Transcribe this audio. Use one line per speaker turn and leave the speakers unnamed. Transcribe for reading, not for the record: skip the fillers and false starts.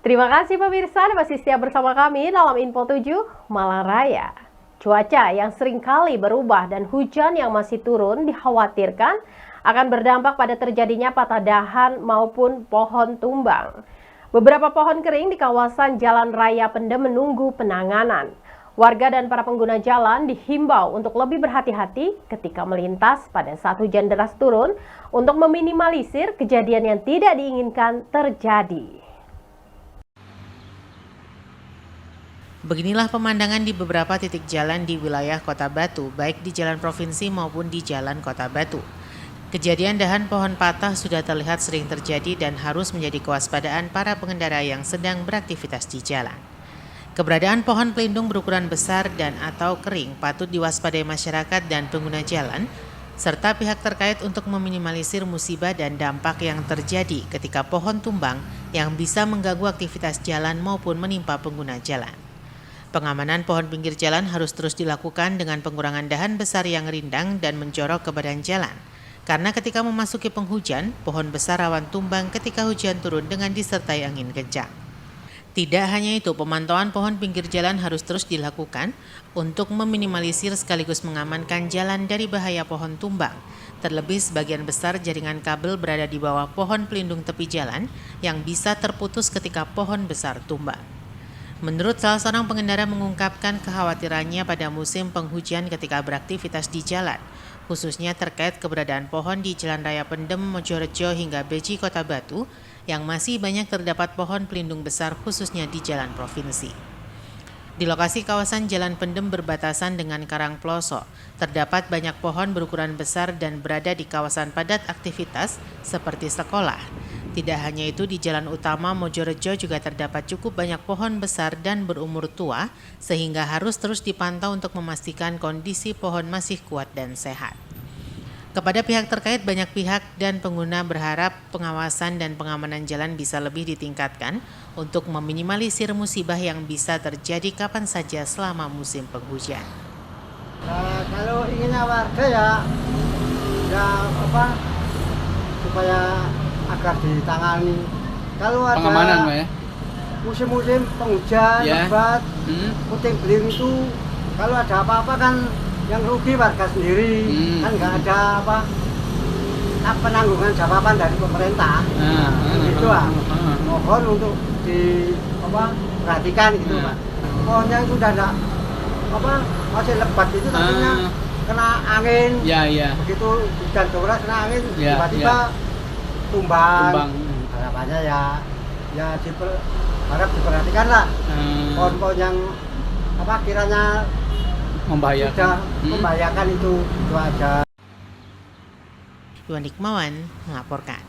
Terima kasih pemirsa, masih setia bersama kami dalam Info 7 Malang Raya. Cuaca yang sering kali berubah dan hujan yang masih turun dikhawatirkan akan berdampak pada terjadinya patah dahan maupun pohon tumbang. Beberapa pohon kering di kawasan Jalan Raya Pendem menunggu penanganan. Warga dan para pengguna jalan dihimbau untuk lebih berhati-hati ketika melintas pada saat hujan deras turun untuk meminimalisir kejadian yang tidak diinginkan terjadi.
Beginilah pemandangan di beberapa titik jalan di wilayah Kota Batu, baik di jalan provinsi maupun di jalan Kota Batu. Kejadian dahan pohon patah sudah terlihat sering terjadi dan harus menjadi kewaspadaan para pengendara yang sedang beraktivitas di jalan. Keberadaan pohon pelindung berukuran besar dan atau kering patut diwaspadai masyarakat dan pengguna jalan, serta pihak terkait untuk meminimalisir musibah dan dampak yang terjadi ketika pohon tumbang yang bisa mengganggu aktivitas jalan maupun menimpa pengguna jalan. Pengamanan pohon pinggir jalan harus terus dilakukan dengan pengurangan dahan besar yang rindang dan menjorok ke badan jalan. Karena ketika memasuki penghujan, pohon besar rawan tumbang ketika hujan turun dengan disertai angin kencang. Tidak hanya itu, pemantauan pohon pinggir jalan harus terus dilakukan untuk meminimalisir sekaligus mengamankan jalan dari bahaya pohon tumbang. Terlebih sebagian besar jaringan kabel berada di bawah pohon pelindung tepi jalan yang bisa terputus ketika pohon besar tumbang. Menurut salah seorang pengendara mengungkapkan kekhawatirannya pada musim penghujan ketika beraktivitas di jalan, khususnya terkait keberadaan pohon di Jalan Raya Pendem, Mojorejo hingga Beji, Kota Batu, yang masih banyak terdapat pohon pelindung besar khususnya di jalan provinsi. Di lokasi kawasan Jalan Pendem berbatasan dengan Karangploso, terdapat banyak pohon berukuran besar dan berada di kawasan padat aktivitas seperti sekolah. Tidak hanya itu, di jalan utama Mojorejo juga terdapat cukup banyak pohon besar dan berumur tua, sehingga harus terus dipantau untuk memastikan kondisi pohon masih kuat dan sehat. Kepada pihak terkait, banyak pihak dan pengguna berharap pengawasan dan pengamanan jalan bisa lebih ditingkatkan untuk meminimalisir musibah yang bisa terjadi kapan saja selama musim penghujan.
Kalau inginnya warga supaya agar ditangani. Kalau ada
pengamanan, ya?
Musim-musim penghujan, lebat, puting beliung itu kalau ada apa-apa kan yang rugi warga sendiri, kan nggak ada penanggungan jawaban dari pemerintah. Gitu mohon untuk perhatikan gitu Pak. Pohonnya itu udah masih lebat itu nantinya kena angin. Begitu hujan deras kena angin tiba-tiba tumbang. Harapannya harap diperhatikan lah. Pohon-pohon yang kiranya membahayakan itu aja.
Iwan Hikmawan melaporkan.